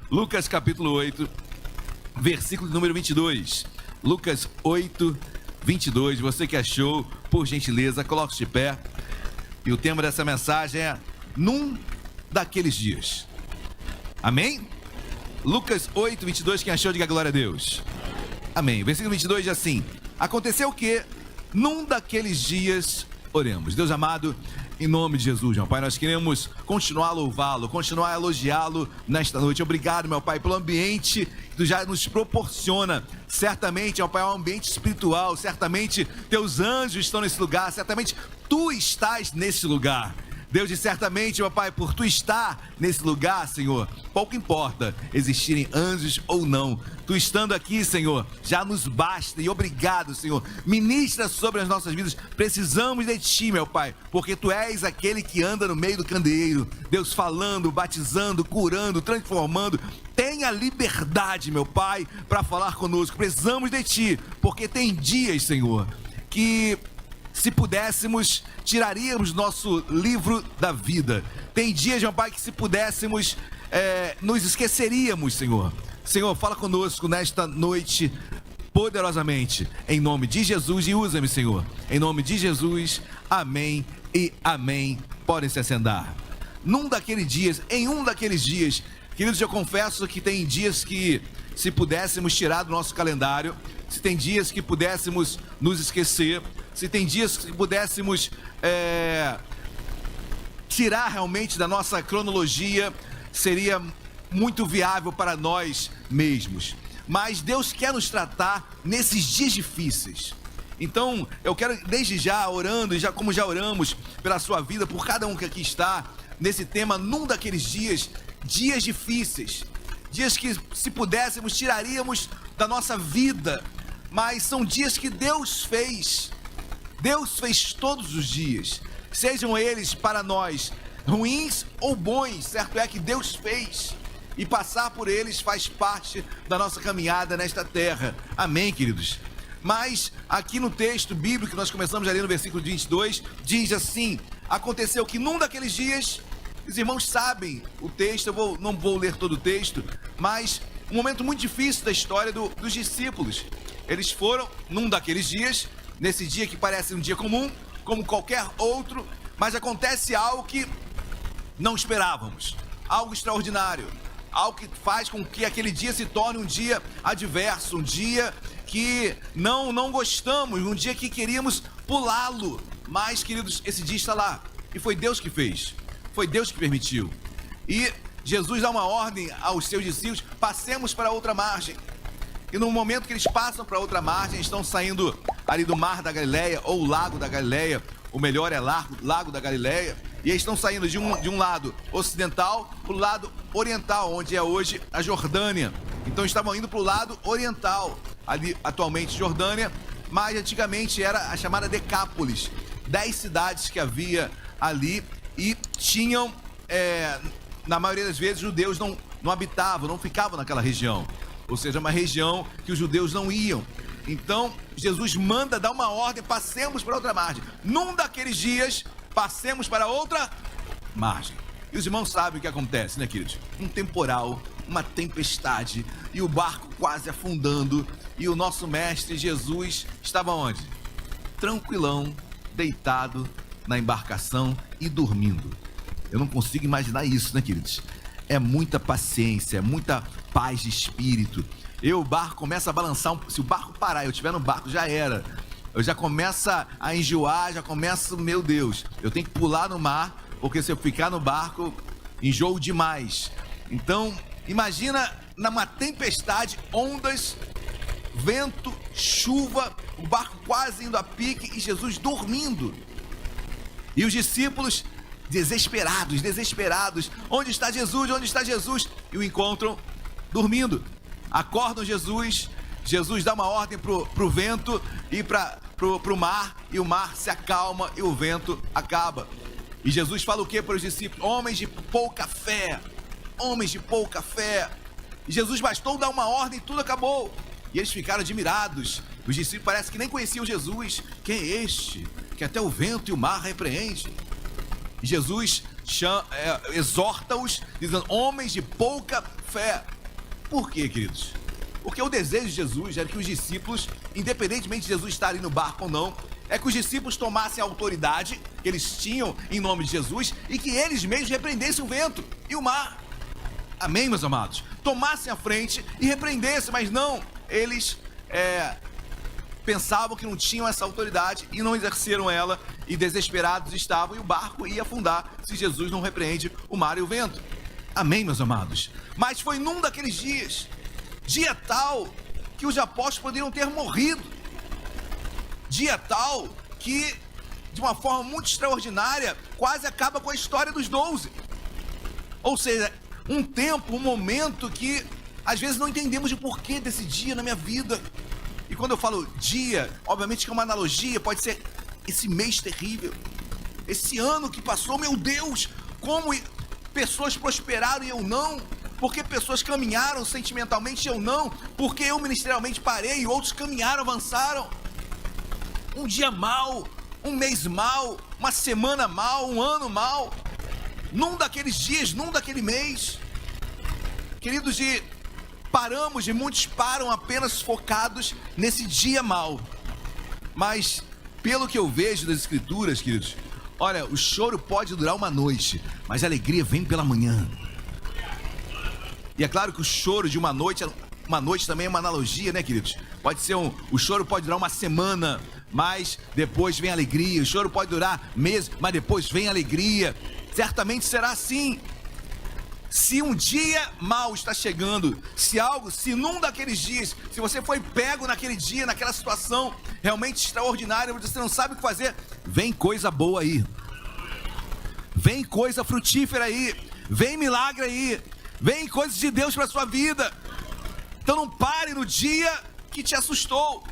Lucas capítulo 8, versículo número 22. Lucas 8, 22. Você que achou, por gentileza, coloque-se de pé. E o tema dessa mensagem é num daqueles dias. Amém? Lucas 8, 22. Quem achou, diga glória a Deus. Amém. Versículo 22 diz assim: aconteceu que num daqueles dias, oremos. Deus amado, em nome de Jesus, meu Pai, nós queremos continuar a louvá-lo, continuar a elogiá-lo nesta noite. Obrigado, meu Pai, pelo ambiente que Tu já nos proporciona. Certamente, meu Pai, é um ambiente espiritual. Certamente, Teus anjos estão nesse lugar. Certamente, Tu estás nesse lugar. Deus, e certamente, meu Pai, por Tu estar nesse lugar, Senhor, pouco importa existirem anjos ou não. Tu estando aqui, Senhor, já nos basta. E obrigado, Senhor. Ministra sobre as nossas vidas. Precisamos de Ti, meu Pai, porque Tu és aquele que anda no meio do candeeiro. Deus, falando, batizando, curando, transformando. Tenha liberdade, meu Pai, para falar conosco. Precisamos de Ti, porque tem dias, Senhor, que, se pudéssemos, tiraríamos nosso livro da vida. Tem dias, meu Pai, que se pudéssemos, nos esqueceríamos, Senhor. Senhor, fala conosco nesta noite poderosamente, em nome de Jesus, e usa-me, Senhor. Em nome de Jesus, amém e amém. Podem se assentar. Em um daqueles dias, queridos, eu confesso que tem dias que, se pudéssemos tirar do nosso calendário, se tem dias que pudéssemos nos esquecer, se tem dias que pudéssemos tirar realmente da nossa cronologia, seria muito viável para nós mesmos. Mas Deus quer nos tratar nesses dias difíceis. Então, eu quero desde já, orando, e já como já oramos pela sua vida, por cada um que aqui está, nesse tema, num daqueles dias, dias difíceis, dias que, se pudéssemos, tiraríamos da nossa vida, mas são dias que Deus fez todos os dias, sejam eles para nós ruins ou bons, certo é que Deus fez, e passar por eles faz parte da nossa caminhada nesta terra. Amém, queridos? Mas aqui no texto bíblico que nós começamos a ler no versículo 22, diz assim: aconteceu que num daqueles dias, os irmãos sabem o texto, não vou ler todo o texto, mas um momento muito difícil da história dos discípulos. Eles foram num daqueles dias, nesse dia que parece um dia comum, como qualquer outro, mas acontece algo que não esperávamos, algo extraordinário, algo que faz com que aquele dia se torne um dia adverso, um dia que não gostamos, um dia que queríamos pulá-lo, mas, queridos, esse dia está lá, e foi Deus que fez, foi Deus que permitiu, e Jesus dá uma ordem aos seus discípulos: passemos para outra margem. E no momento que eles passam para outra margem, estão saindo ali do Mar da Galileia, ou Lago da Galileia, o melhor é Lago da Galileia, e eles estão saindo de um lado ocidental para o lado oriental, onde é hoje a Jordânia. Então estavam indo para o lado oriental, ali atualmente Jordânia, mas antigamente era a chamada Decápolis, 10 cidades que havia ali, e tinham, na maioria das vezes, judeus não habitavam, não ficavam naquela região, ou seja, uma região que os judeus não iam. Então Jesus manda dar uma ordem: passemos para outra margem. Num daqueles dias, passemos para outra margem. E os irmãos sabem o que acontece, né, queridos? Um temporal, uma tempestade, e o barco quase afundando, e o nosso mestre Jesus estava onde? Tranquilão, deitado na embarcação e dormindo. Eu não consigo imaginar isso, né, queridos? É muita paciência, é muita paz de espírito. O barco começa a balançar, se o barco parar e eu estiver no barco, já era. Eu já começo a enjoar, meu Deus, eu tenho que pular no mar, porque se eu ficar no barco, enjoo demais. Então, imagina numa tempestade, ondas, vento, chuva, o barco quase indo a pique e Jesus dormindo. E os discípulos desesperados, onde está Jesus? Onde está Jesus? E o encontram dormindo. Acordam Jesus dá uma ordem pro vento e pro mar, e o mar se acalma e o vento acaba. E Jesus fala o que para os discípulos? Homens de pouca fé. E Jesus bastou dar uma ordem e tudo acabou. E eles ficaram admirados. Os discípulos parece que nem conheciam Jesus. Quem é este que até o vento e o mar repreende? E Jesus exorta-os, dizendo: homens de pouca fé. Por quê, queridos? Porque o desejo de Jesus era que os discípulos, independentemente de Jesus estar ali no barco ou não, é que os discípulos tomassem a autoridade que eles tinham em nome de Jesus e que eles mesmos repreendessem o vento e o mar. Amém, meus amados? Tomassem a frente e repreendessem, mas não, eles pensavam que não tinham essa autoridade e não exerceram ela, e desesperados estavam, e o barco ia afundar se Jesus não repreende o mar e o vento. Amém, meus amados? Mas foi num daqueles dias, dia tal, que os apóstolos poderiam ter morrido, dia tal que, de uma forma muito extraordinária, quase acaba com a história dos 12. Ou seja, um tempo, um momento que às vezes não entendemos o porquê desse dia na minha vida. E quando eu falo dia, obviamente que é uma analogia, pode ser esse mês terrível, esse ano que passou, meu Deus, como pessoas prosperaram e eu não, porque pessoas caminharam sentimentalmente e eu não, porque eu ministerialmente parei e outros caminharam, avançaram. Um dia mal, um mês mal, uma semana mal, um ano mal, num daqueles dias, num daquele mês, queridos, paramos e muitos param apenas focados nesse dia mal. Mas pelo que eu vejo das escrituras, queridos, olha, o choro pode durar uma noite, mas a alegria vem pela manhã. E é claro que o choro de uma noite também é uma analogia, né, queridos? Pode ser o choro pode durar uma semana, mas depois vem a alegria. O choro pode durar meses, mas depois vem a alegria. Certamente será assim. Se um dia mal está chegando, se num daqueles dias, se você foi pego naquele dia, naquela situação realmente extraordinária, você não sabe o que fazer, vem coisa boa aí, vem coisa frutífera aí, vem milagre aí, vem coisas de Deus para a sua vida. Então não pare no dia que te assustou,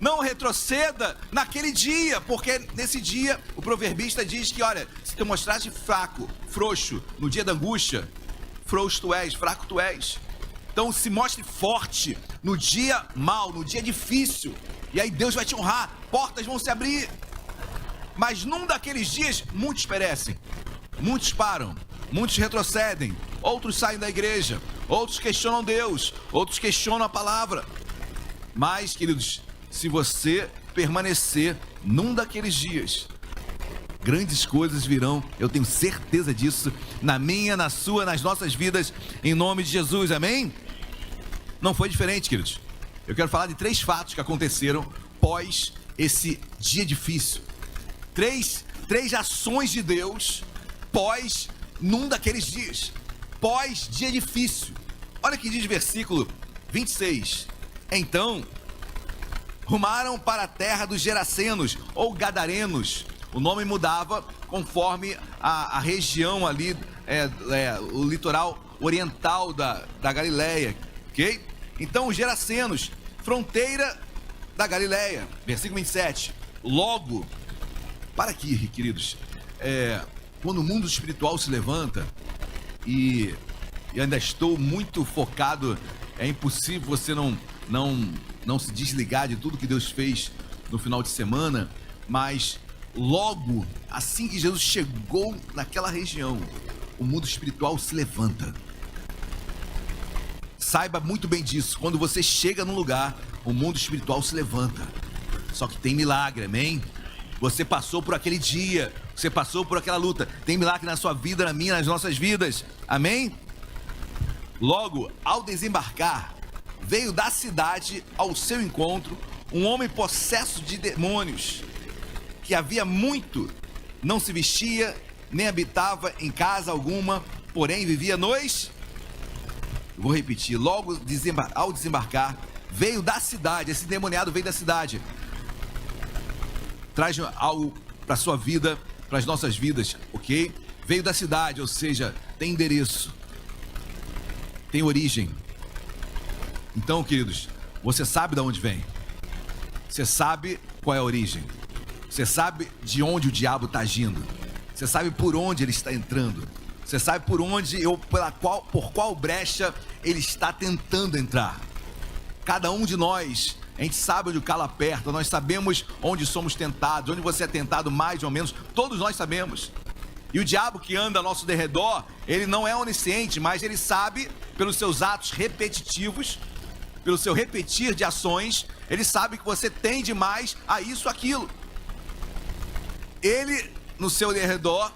não retroceda naquele dia, porque nesse dia o proverbista diz que, olha, se te mostraste fraco, frouxo no dia da angústia, frouxo tu és, fraco tu és. Então se mostre forte no dia mau, no dia difícil, e aí Deus vai te honrar, portas vão se abrir. Mas num daqueles dias muitos perecem, muitos param, muitos retrocedem, outros saem da igreja, outros questionam Deus, outros questionam a palavra. Mas, queridos, se você permanecer num daqueles dias, grandes coisas virão, eu tenho certeza disso, na minha, na sua, nas nossas vidas, em nome de Jesus, amém? Não foi diferente, queridos. Eu quero falar de 3 fatos que aconteceram pós esse dia difícil. Três ações de Deus pós num daqueles dias, pós dia difícil. Olha o que diz versículo 26. Então, rumaram para a terra dos Gerasenos ou Gadarenos. O nome mudava conforme a região ali, o litoral oriental da Galileia, ok? Então, os Gerasenos, fronteira da Galileia. Versículo 27. Logo, para aqui, queridos, quando o mundo espiritual se levanta, e ainda estou muito focado, é impossível você não se desligar de tudo que Deus fez no final de semana, mas logo, assim que Jesus chegou naquela região, o mundo espiritual se levanta. Saiba muito bem disso, quando você chega num lugar, o mundo espiritual se levanta. Só que tem milagre, amém? Você passou por aquele dia, você passou por aquela luta, tem milagre na sua vida, na minha, nas nossas vidas, amém? Logo, ao desembarcar, veio da cidade ao seu encontro um homem possesso de demônios, que havia muito não se vestia, nem habitava em casa alguma, porém vivia nos... Vou repetir, logo ao desembarcar, veio da cidade, esse demoniado veio da cidade. Traz algo para a sua vida, para as nossas vidas, ok? Veio da cidade, ou seja, tem endereço, tem origem. Então, queridos, você sabe de onde vem, você sabe qual é a origem, você sabe de onde o diabo está agindo, você sabe por onde ele está entrando, você sabe por onde ou por qual brecha ele está tentando entrar. Cada um de nós, a gente sabe onde o calo aperta, nós sabemos onde somos tentados, onde você é tentado mais ou menos, todos nós sabemos. E o diabo que anda ao nosso derredor, ele não é onisciente, mas ele sabe, pelos seus atos repetitivos, pelo seu repetir de ações, ele sabe que você tende mais a isso, aquilo. Ele, no seu derredor,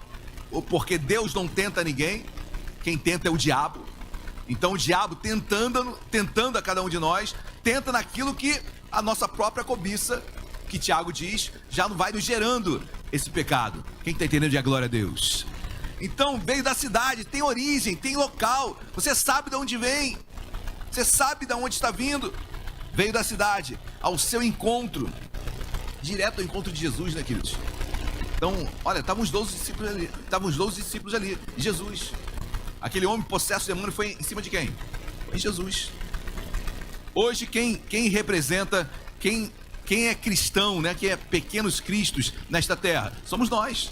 porque Deus não tenta ninguém, quem tenta é o diabo. Então o diabo tentando a cada um de nós, tenta naquilo que a nossa própria cobiça, que Tiago diz, já não vai nos gerando esse pecado. Quem está entendendo, diga glória a Deus. Então veio da cidade, tem origem, tem local, você sabe de onde vem, você sabe de onde está vindo. Veio da cidade ao seu encontro, direto ao encontro de Jesus, né, queridos? Então, olha, estavam os 12 discípulos ali, Jesus. Aquele homem possesso de demônio foi em cima de quem? Foi Jesus. Hoje quem representa, quem é cristão, né, que é pequenos cristos nesta terra, somos nós.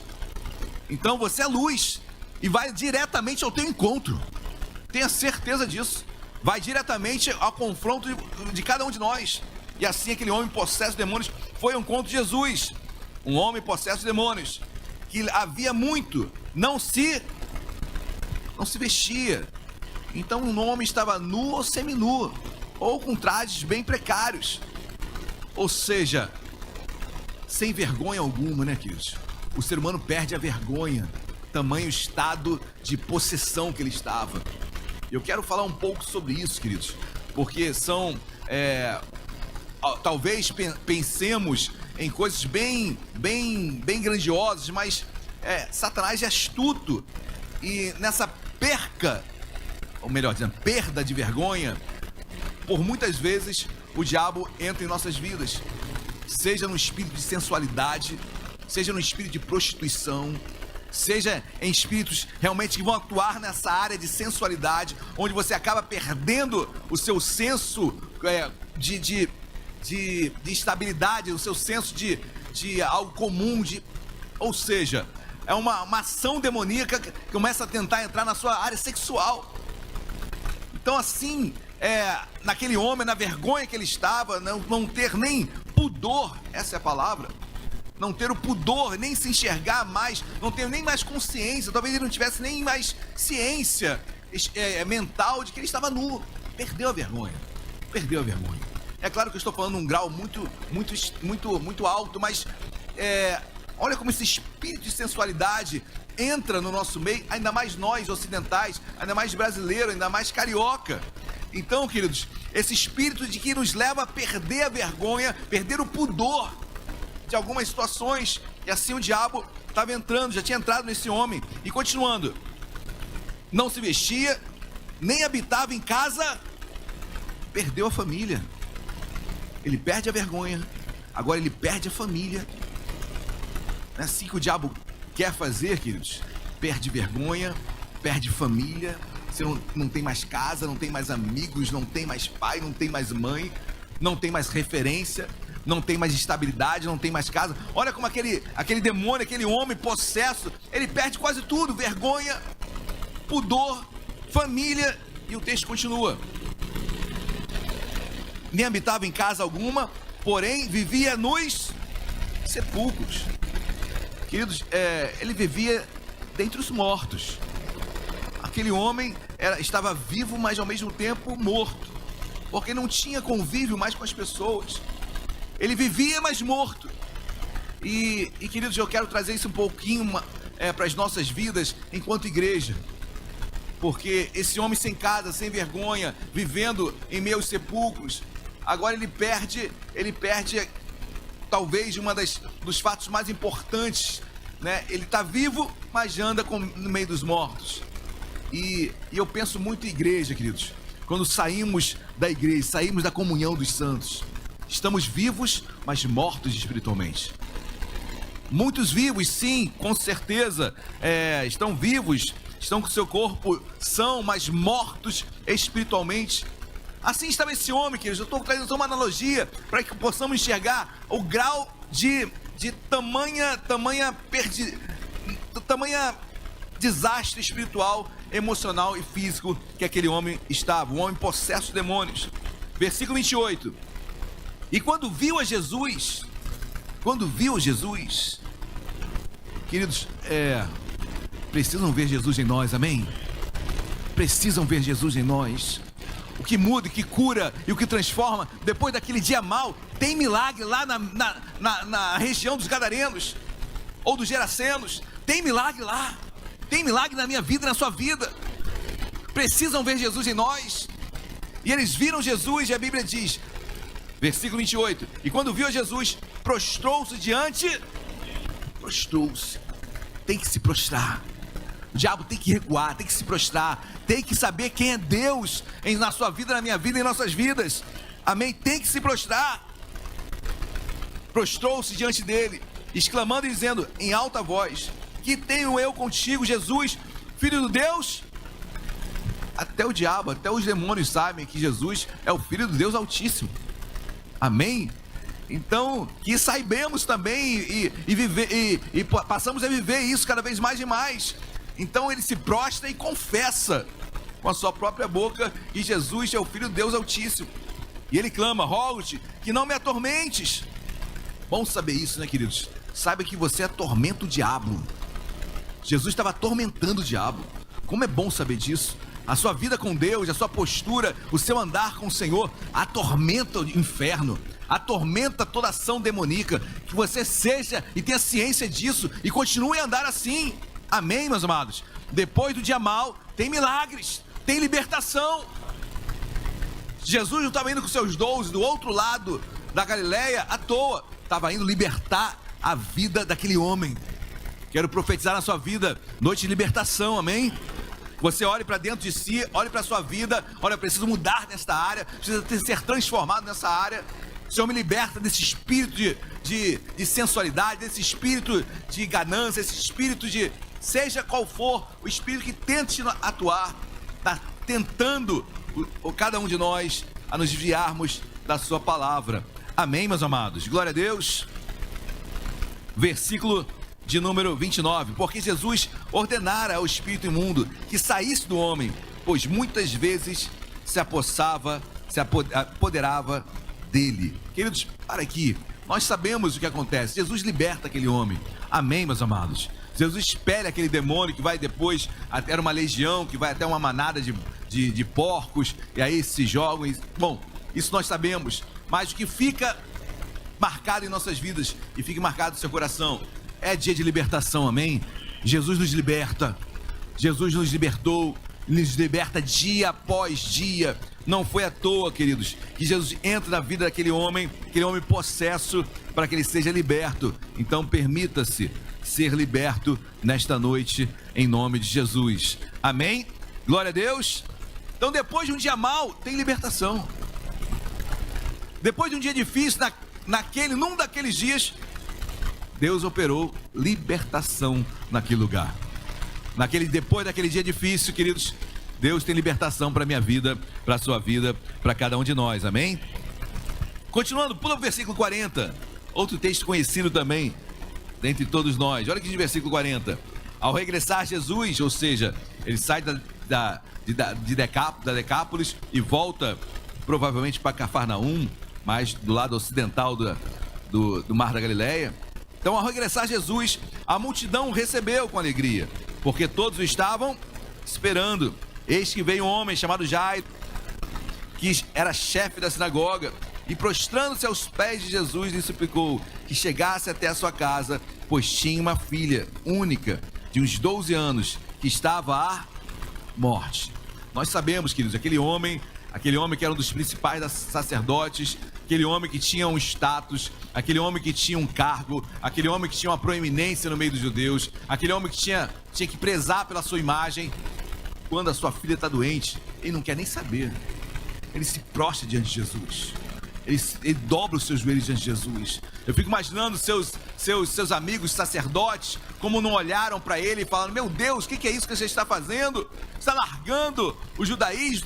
Então você é luz e vai diretamente ao teu encontro. Tenha certeza disso. Vai diretamente ao confronto de cada um de nós. E assim aquele homem possesso de demônios foi ao encontro de Jesus. Um homem possesso de demônios que havia muito, não se vestia. Então um homem estava nu ou seminu, ou com trajes bem precários. Ou seja, sem vergonha alguma, né, queridos? O ser humano perde a vergonha, tamanho estado de possessão que ele estava. Eu quero falar um pouco sobre isso, queridos, porque talvez pensemos em coisas bem grandiosas, mas Satanás é astuto e nessa perda de vergonha, por muitas vezes o diabo entra em nossas vidas, seja no espírito de sensualidade, seja no espírito de prostituição, seja em espíritos realmente que vão atuar nessa área de sensualidade, onde você acaba perdendo o seu senso de estabilidade, o seu senso de algo comum, ou seja, é uma ação demoníaca que começa a tentar entrar na sua área sexual. Então assim, naquele homem, na vergonha que ele estava, não ter nem pudor, essa é a palavra, não ter o pudor, nem se enxergar mais, não ter nem mais consciência, talvez ele não tivesse nem mais ciência mental de que ele estava nu, perdeu a vergonha. É claro que eu estou falando num grau muito alto, mas olha como esse espírito de sensualidade entra no nosso meio, ainda mais nós ocidentais, ainda mais brasileiro, ainda mais carioca. Então, queridos, esse espírito de que nos leva a perder a vergonha, perder o pudor de algumas situações, e assim o diabo estava entrando, já tinha entrado nesse homem. E continuando, não se vestia, nem habitava em casa, perdeu a família. Ele perde a vergonha, agora ele perde a família. É assim que o diabo quer fazer, queridos. Perde vergonha, perde família. Você não tem mais casa, não tem mais amigos, não tem mais pai, não tem mais mãe, não tem mais referência, não tem mais estabilidade, não tem mais casa. Olha como aquele demônio, aquele homem possesso, ele perde quase tudo: vergonha, pudor, família. E o texto continua: nem habitava em casa alguma, porém vivia nos sepulcros. Queridos, ele vivia dentre os mortos. Aquele homem estava vivo, mas ao mesmo tempo morto, porque não tinha convívio mais com as pessoas. Ele vivia, mas morto. E queridos, eu quero trazer isso um pouquinho para as nossas vidas enquanto igreja, porque esse homem sem casa, sem vergonha, vivendo em meio aos sepulcros, agora ele perde talvez dos fatos mais importantes, né? Ele está vivo, mas anda no meio dos mortos. E eu penso muito em igreja, queridos. Quando saímos da igreja, saímos da comunhão dos santos, estamos vivos, mas mortos espiritualmente. Muitos vivos, sim, com certeza, estão vivos, estão com seu corpo são, mas mortos espiritualmente. Assim estava esse homem, queridos. Eu estou trazendo uma analogia para que possamos enxergar o grau de tamanha desastre espiritual, emocional e físico que aquele homem estava, um homem possesso de demônios. Versículo 28. E quando viu Jesus, queridos, precisam ver Jesus em nós, amém? Precisam ver Jesus em nós. O que muda, o que cura e o que transforma, depois daquele dia mau, tem milagre lá na região dos Gadarenos, ou dos Gerasenos, tem milagre lá, tem milagre na minha vida e na sua vida. Precisam ver Jesus em nós. E eles viram Jesus, e a Bíblia diz, versículo 28, e quando viu Jesus, prostrou-se diante, prostrou-se, tem que se prostrar. O diabo tem que recuar, tem que se prostrar, tem que saber quem é Deus na sua vida, na minha vida, em nossas vidas. Amém? Tem que se prostrar. Prostrou-se diante dele, exclamando e dizendo em alta voz: que tenho eu contigo, Jesus, Filho do Deus? Até o diabo, até os demônios sabem que Jesus é o Filho do Deus Altíssimo. Amém? Então, que saibamos também e passamos a viver isso cada vez mais e mais. Então ele se prostra e confessa com a sua própria boca que Jesus é o Filho de Deus Altíssimo. E ele clama: rogo-te que não me atormentes. Bom saber isso, né, queridos? Saiba que você atormenta o diabo. Jesus estava atormentando o diabo. Como é bom saber disso. A sua vida com Deus, a sua postura, o seu andar com o Senhor atormenta o inferno, atormenta toda ação demoníaca. Que você seja e tenha ciência disso e continue a andar assim. Amém, meus amados? Depois do dia mau, tem milagres, tem libertação. Jesus não estava indo com seus 12 do outro lado da Galileia à toa. Estava indo libertar a vida daquele homem. Quero profetizar na sua vida, noite de libertação, amém? Você olhe para dentro de si, olhe para a sua vida. Olha, eu preciso mudar nesta área, preciso ser transformado nessa área. O Senhor me liberta desse espírito de sensualidade, desse espírito de ganância, esse espírito de... Seja qual for o espírito que tente atuar, está tentando cada um de nós a nos desviarmos da sua palavra. Amém, meus amados? Glória a Deus. Versículo de número 29. Porque Jesus ordenara ao espírito imundo que saísse do homem, pois muitas vezes se apoderava dele. Queridos, para aqui. Nós sabemos o que acontece. Jesus liberta aquele homem. Amém, meus amados? Jesus expele aquele demônio que vai depois, era uma legião, que vai até uma manada de porcos, e aí se jogam. Bom, isso nós sabemos, mas o que fica marcado em nossas vidas e fica marcado no seu coração é dia de libertação, amém? Jesus nos liberta, Jesus nos libertou, nos liberta dia após dia. Não foi à toa, queridos, que Jesus entra na vida daquele homem possesso, para que ele seja liberto. Então permita-se ser liberto nesta noite, em nome de Jesus. Amém? Glória a Deus. Então, depois de um dia mau, tem libertação. Depois de um dia difícil, num daqueles dias, Deus operou libertação naquele lugar. Depois daquele dia difícil, queridos, Deus tem libertação para a minha vida, para a sua vida, para cada um de nós. Amém? Continuando, pula o versículo 40. Outro texto conhecido também dentre todos nós. Olha que diz o versículo 40. Ao regressar Jesus, ou seja, ele sai da Decápolis e volta provavelmente para Cafarnaum, mais do lado ocidental do Mar da Galileia. Então, ao regressar Jesus, a multidão o recebeu com alegria, porque todos o estavam esperando. Eis que veio um homem chamado Jairo, que era chefe da sinagoga, e prostrando-se aos pés de Jesus, lhe suplicou que chegasse até a sua casa, pois tinha uma filha única de uns 12 anos que estava à morte. Nós sabemos, queridos, aquele homem que era um dos principais sacerdotes, aquele homem que tinha um status, aquele homem que tinha um cargo, aquele homem que tinha uma proeminência no meio dos judeus, aquele homem que tinha que prezar pela sua imagem. Quando a sua filha está doente, ele não quer nem saber. Ele se prostra diante de Jesus. Ele dobra os seus joelhos diante de Jesus. Eu fico imaginando seus amigos sacerdotes, como não olharam para ele e falaram: meu Deus, o que é isso que você está fazendo? Está largando o judaísmo,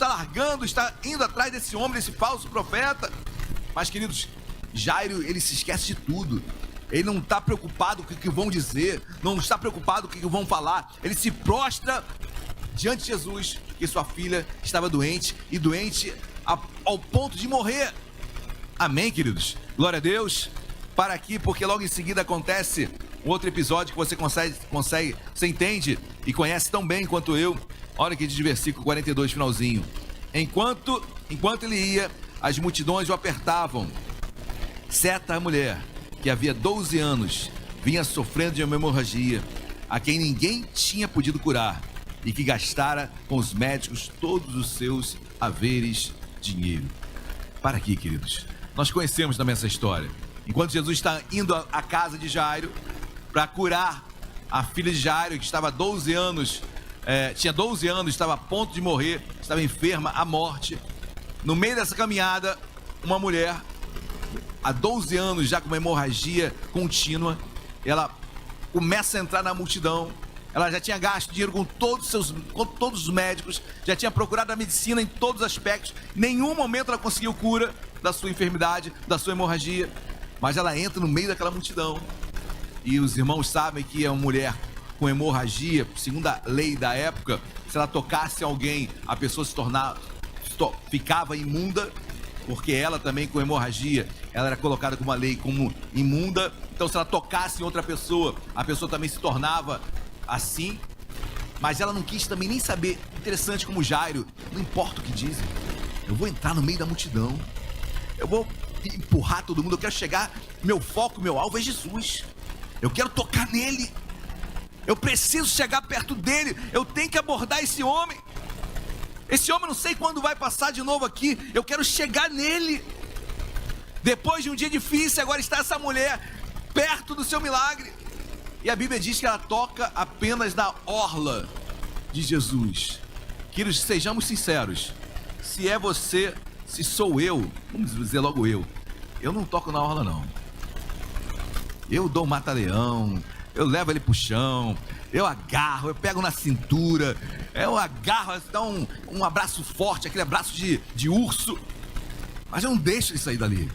está indo atrás desse homem, desse falso profeta. Mas, queridos, Jairo, ele se esquece de tudo. Ele não está preocupado com o que vão dizer, não está preocupado com o que vão falar. Ele se prostra diante de Jesus, que sua filha estava doente, e doente ao ponto de morrer. Amém, queridos? Glória a Deus. Para aqui, porque logo em seguida acontece Um outro episódio que você você entende e conhece tão bem quanto eu. Olha que diz versículo 42, finalzinho. Enquanto ele ia, as multidões o apertavam. Certa mulher, que havia 12 anos, vinha sofrendo de uma hemorragia, a quem ninguém tinha podido curar, e que gastara com os médicos todos os seus haveres, dinheiro. Para aqui, queridos. Nós conhecemos também essa história. Enquanto Jesus está indo à casa de Jairo para curar a filha de Jairo, que estava há 12 anos, tinha 12 anos, estava a ponto de morrer, estava enferma à morte. No meio dessa caminhada, uma mulher, há 12 anos já com uma hemorragia contínua, ela começa a entrar na multidão. Ela já tinha gasto dinheiro com todos os médicos, já tinha procurado a medicina em todos os aspectos. Em nenhum momento ela conseguiu cura da sua enfermidade, da sua hemorragia. Mas ela entra no meio daquela multidão. E os irmãos sabem que é uma mulher com hemorragia, segundo a lei da época, se ela tocasse alguém, a pessoa ficava imunda, porque ela também com hemorragia, ela era colocada com uma lei como imunda. Então se ela tocasse em outra pessoa, a pessoa também se tornava assim. Mas ela não quis também nem saber. Interessante como Jairo, não importa o que dizem, eu vou entrar no meio da multidão, eu vou empurrar todo mundo, eu quero chegar, meu foco, meu alvo é Jesus, eu quero tocar nele, eu preciso chegar perto dele, eu tenho que abordar esse homem não sei quando vai passar de novo aqui, eu quero chegar nele. Depois de um dia difícil, agora está essa mulher perto do seu milagre. E a Bíblia diz que ela toca apenas na orla de Jesus. Queridos, sejamos sinceros. Se é você, se sou eu, vamos dizer logo eu não toco na orla não. Eu dou um mata-leão, eu levo ele pro chão, eu agarro, eu pego na cintura, eu agarro, dá um abraço forte, aquele abraço de urso. Mas eu não deixo ele sair dali.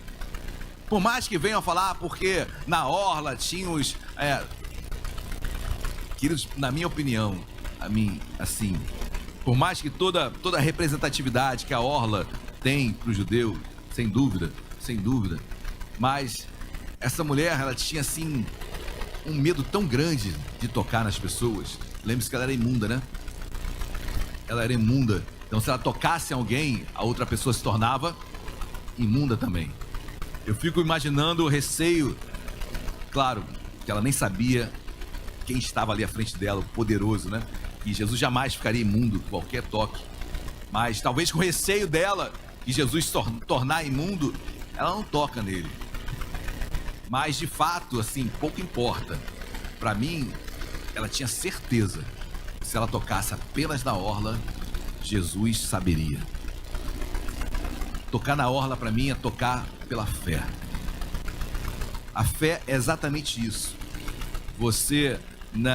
Por mais que venham falar, porque na orla tinha os... Queridos, na minha opinião, assim, por mais que toda a representatividade que a orla tem para o judeu, sem dúvida, mas essa mulher, ela tinha assim um medo tão grande de tocar nas pessoas. Lembre-se que ela era imunda, né? Ela era imunda. Então se ela tocasse em alguém, a outra pessoa se tornava imunda também. Eu fico imaginando o receio. Claro que ela nem sabia quem estava ali à frente dela, o poderoso, né? E Jesus jamais ficaria imundo com qualquer toque. Mas talvez com receio dela, que Jesus tornar imundo, ela não toca nele. Mas de fato, assim, pouco importa. Para mim, ela tinha certeza que se ela tocasse apenas na orla, Jesus saberia. Tocar na orla para mim é tocar pela fé. A fé é exatamente isso. Você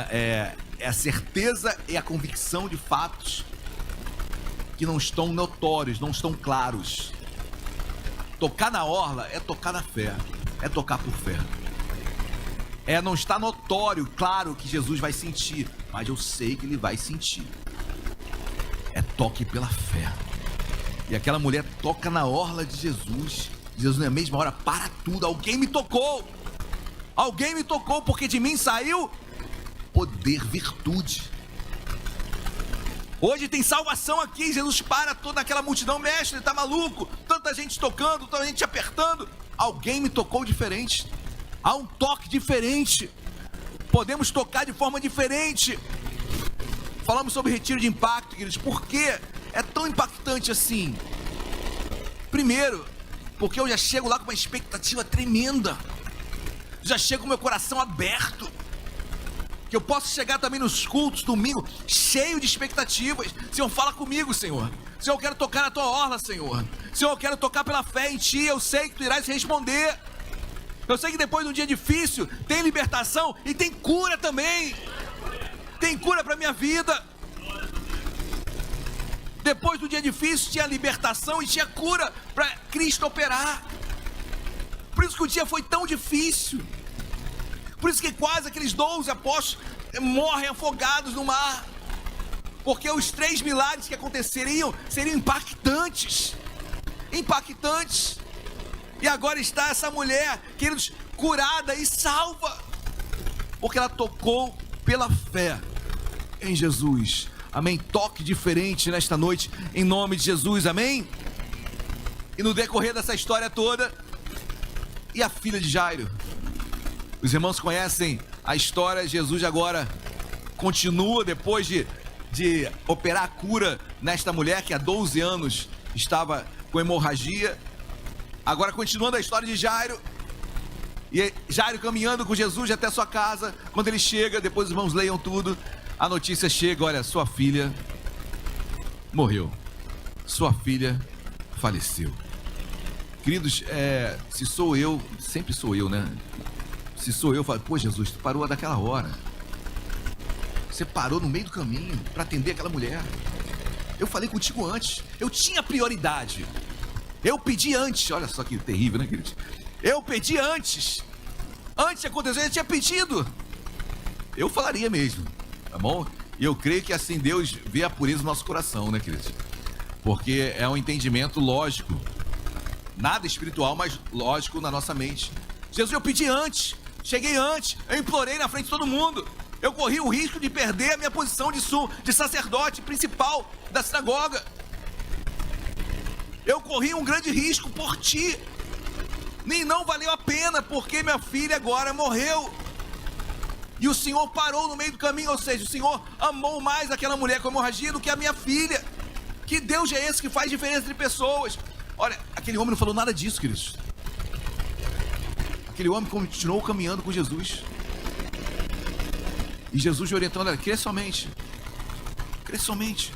é a certeza e a convicção de fatos que não estão notórios, não estão claros. Tocar na orla é tocar na fé, é tocar por fé. Não está notório, claro que Jesus vai sentir, mas eu sei que ele vai sentir. É toque pela fé. E aquela mulher toca na orla de Jesus. Jesus na mesma hora para tudo. Alguém me tocou, porque de mim saiu poder, virtude. Hoje tem salvação aqui. Jesus para toda aquela multidão. Mestre, tá maluco? Tanta gente tocando, tanta gente apertando. Alguém me tocou diferente. Há um toque diferente. Podemos tocar de forma diferente. Falamos sobre retiro de impacto, queridos. Por que é tão impactante assim? Primeiro, porque eu já chego lá com uma expectativa tremenda. Já chego com meu coração aberto. Que eu posso chegar também nos cultos, domingo, cheio de expectativas. Senhor, fala comigo, Senhor. Senhor, eu quero tocar na tua orla, Senhor. Senhor, eu quero tocar pela fé em ti. Eu sei que tu irás responder. Eu sei que depois de um dia difícil, tem libertação e tem cura também. Tem cura para minha vida. Depois do dia difícil, tinha libertação e tinha cura para Cristo operar. Por isso que o dia foi tão difícil. Por isso que quase aqueles 12 apóstolos morrem afogados no mar. Porque os 3 milagres que aconteceriam seriam impactantes. Impactantes. E agora está essa mulher, queridos, curada e salva. porque ela tocou pela fé em Jesus. Amém? Toque diferente nesta noite, em nome de Jesus, amém? E no decorrer dessa história toda, e a filha de Jairo? Os irmãos conhecem a história. Jesus agora continua, depois de operar a cura nesta mulher que há 12 anos estava com hemorragia. Agora continuando a história de Jairo, e Jairo caminhando com Jesus até sua casa. Quando ele chega, depois os irmãos leiam tudo, a notícia chega: olha, sua filha morreu, sua filha faleceu. Queridos, se sou eu, sempre sou eu, né? Se sou eu, falo: pô, Jesus, tu parou daquela hora, você parou no meio do caminho para atender aquela mulher. Eu falei contigo antes, eu tinha prioridade, eu pedi antes. Olha só que terrível, né, queridos? Eu pedi antes de acontecer, eu tinha pedido. Eu falaria mesmo, tá bom? E eu creio que assim Deus vê a pureza do nosso coração, né, queridos? Porque é um entendimento lógico, nada espiritual, mas lógico na nossa mente. Jesus, eu pedi antes, cheguei antes, eu implorei na frente de todo mundo. Eu corri o risco de perder a minha posição de sacerdote principal da sinagoga. Eu corri um grande risco por ti. Nem não valeu a pena, porque minha filha agora morreu. E o Senhor parou no meio do caminho, ou seja, o Senhor amou mais aquela mulher com hemorragia do que a minha filha. Que Deus é esse que faz diferença entre pessoas? Olha, aquele homem não falou nada disso, queridos. Aquele homem continuou caminhando com Jesus. E Jesus orientando: olha, crê somente. Crê somente.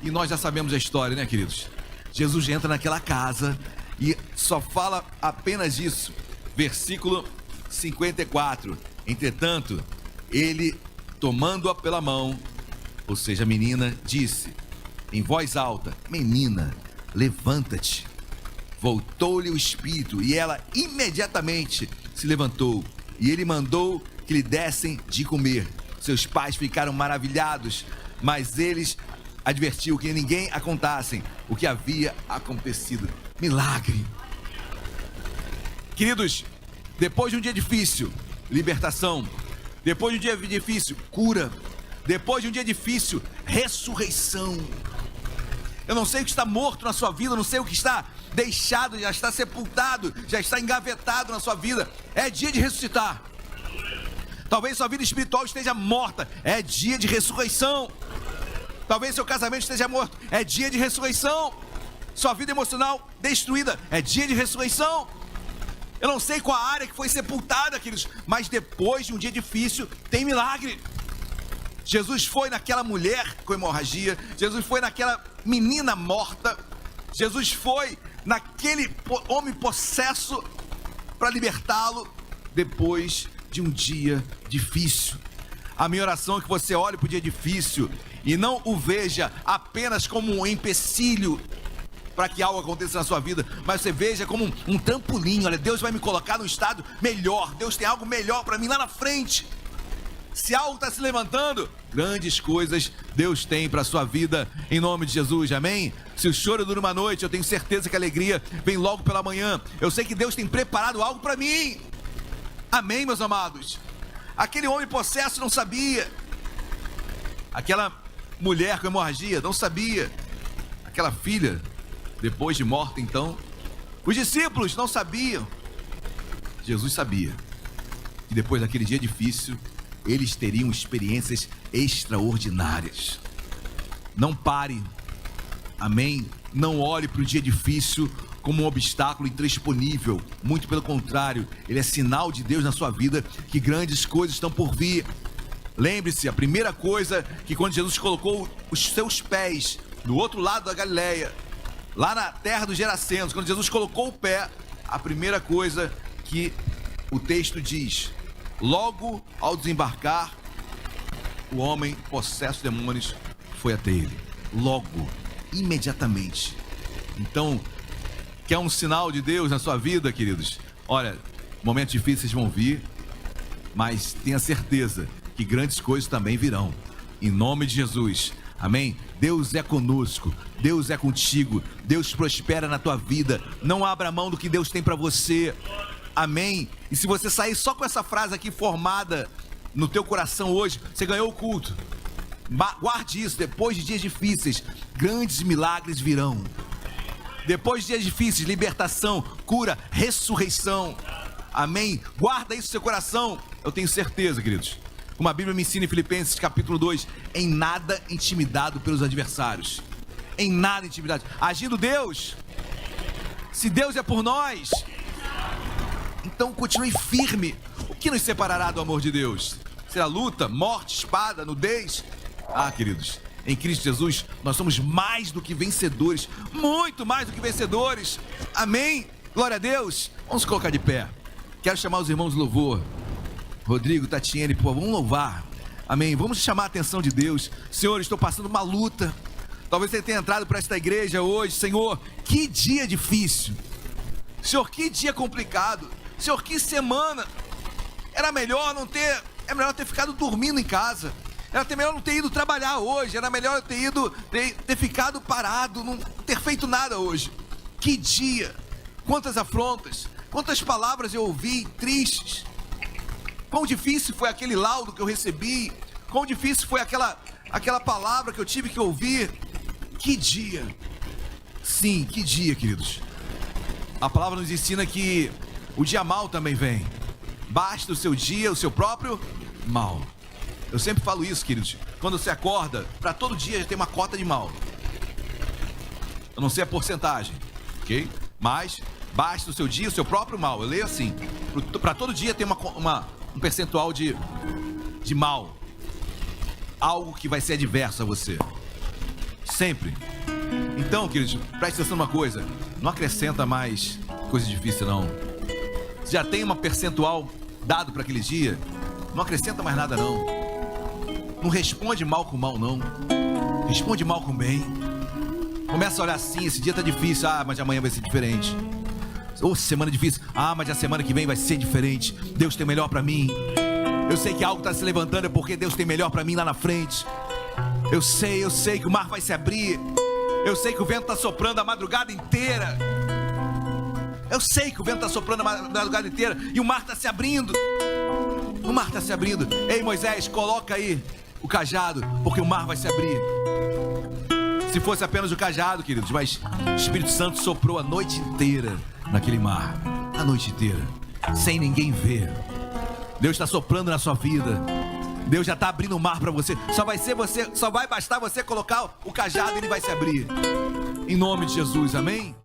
E nós já sabemos a história, né, queridos? Jesus entra naquela casa e só fala apenas isso. Versículo 54. Entretanto, ele, tomando-a pela mão, ou seja, a menina, disse em voz alta: menina, levanta-te. Voltou-lhe o espírito e ela imediatamente se levantou. E ele mandou que lhe dessem de comer. Seus pais ficaram maravilhados, mas eles advertiu que ninguém a contassem o que havia acontecido. Milagre. Queridos, depois de um dia difícil, libertação. Depois de um dia difícil, cura. Depois de um dia difícil, ressurreição. Eu não sei o que está morto na sua vida, não sei o que está deixado, já está sepultado, já está engavetado na sua vida. É dia de ressuscitar. Talvez sua vida espiritual esteja morta, é dia de ressurreição. Talvez seu casamento esteja morto, é dia de ressurreição. Sua vida emocional destruída, é dia de ressurreição. Eu não sei qual a área que foi sepultada, queridos, mas depois de um dia difícil, tem milagre. Jesus foi naquela mulher com hemorragia, Jesus foi naquela menina morta, Jesus foi naquele homem possesso para libertá-lo depois de um dia difícil. A minha oração é que você olhe para o dia difícil e não o veja apenas como um empecilho para que algo aconteça na sua vida, mas você veja como um trampolim. Olha, Deus vai me colocar num estado melhor, Deus tem algo melhor para mim lá na frente. Se algo está se levantando, grandes coisas Deus tem para a sua vida, em nome de Jesus, amém? Se o choro dura uma noite, eu tenho certeza que a alegria vem logo pela manhã. Eu sei que Deus tem preparado algo para mim, amém, meus amados? Aquele homem possesso não sabia, aquela mulher com hemorragia não sabia, aquela filha, depois de morta então, os discípulos não sabiam. Jesus sabia que depois daquele dia difícil, eles teriam experiências extraordinárias. Não pare, amém? Não olhe para o dia difícil como um obstáculo intransponível. Muito pelo contrário, ele é sinal de Deus na sua vida, que grandes coisas estão por vir. Lembre-se, a primeira coisa que quando Jesus colocou os seus pés do outro lado da Galileia, lá na terra dos Gerasenos, quando Jesus colocou o pé, a primeira coisa que o texto diz: logo ao desembarcar, o homem possesso de demônios foi até ele. Logo, imediatamente. Então, quer um sinal de Deus na sua vida, queridos? Olha, momentos difíceis vão vir, mas tenha certeza que grandes coisas também virão. Em nome de Jesus, amém? Deus é conosco, Deus é contigo, Deus prospera na tua vida. Não abra mão do que Deus tem para você. Amém? E se você sair só com essa frase aqui formada no teu coração hoje, você ganhou o culto. Guarde isso, depois de dias difíceis, grandes milagres virão. Depois de dias difíceis, libertação, cura, ressurreição. Amém? Guarda isso no seu coração. Eu tenho certeza, queridos, como a Bíblia me ensina em Filipenses capítulo 2, em nada intimidado pelos adversários. Em nada intimidado. Agindo Deus, se Deus é por nós, então continue firme. O que nos separará do amor de Deus? Será luta, morte, espada, nudez? Ah, queridos, em Cristo Jesus nós somos mais do que vencedores. Muito mais do que vencedores. Amém? Glória a Deus. Vamos se colocar de pé. Quero chamar os irmãos do louvor. Rodrigo, Tatiane, pô, vamos louvar. Amém? Vamos chamar a atenção de Deus. Senhor, estou passando uma luta. Talvez você tenha entrado para esta igreja hoje. Senhor, que dia difícil. Senhor, que dia complicado. Senhor, que semana. Era melhor ter ficado dormindo em casa. Era melhor não ter ido trabalhar hoje. Era melhor ter ficado parado, não ter feito nada hoje. Que dia. Quantas afrontas. Quantas palavras eu ouvi tristes. Quão difícil foi aquele laudo que eu recebi. Quão difícil foi aquela palavra que eu tive que ouvir. Que dia. Sim, que dia, queridos. A palavra nos ensina que o dia mau também vem. Basta o seu dia, o seu próprio mal. Eu sempre falo isso, queridos. Quando você acorda, para todo dia tem uma cota de mal. Eu não sei a porcentagem, ok? Mas basta o seu dia, o seu próprio mal. Eu leio assim. Para todo dia tem um percentual de mal. Algo que vai ser adverso a você. Sempre. Então, queridos, preste atenção numa coisa. Não acrescenta mais coisa difícil, não. Você já tem uma percentual dado para aquele dia. Não acrescenta mais nada, não. Não responde mal com mal, não. Responde mal com bem. Começa a olhar assim, esse dia tá difícil. Ah, mas amanhã vai ser diferente. Ou semana difícil. Ah, mas a semana que vem vai ser diferente. Deus tem melhor para mim. Eu sei que algo está se levantando, é porque Deus tem melhor para mim lá na frente. Eu sei que o mar vai se abrir. Eu sei que o vento está soprando a madrugada inteira. Eu sei que o vento está soprando a madrugada inteira e o mar está se abrindo. O mar está se abrindo. Ei, Moisés, coloca aí o cajado, porque o mar vai se abrir. Se fosse apenas o cajado, queridos, mas o Espírito Santo soprou a noite inteira naquele mar. A noite inteira, sem ninguém ver. Deus está soprando na sua vida. Deus já está abrindo o mar para você. Só vai bastar você colocar o cajado e ele vai se abrir. Em nome de Jesus, amém?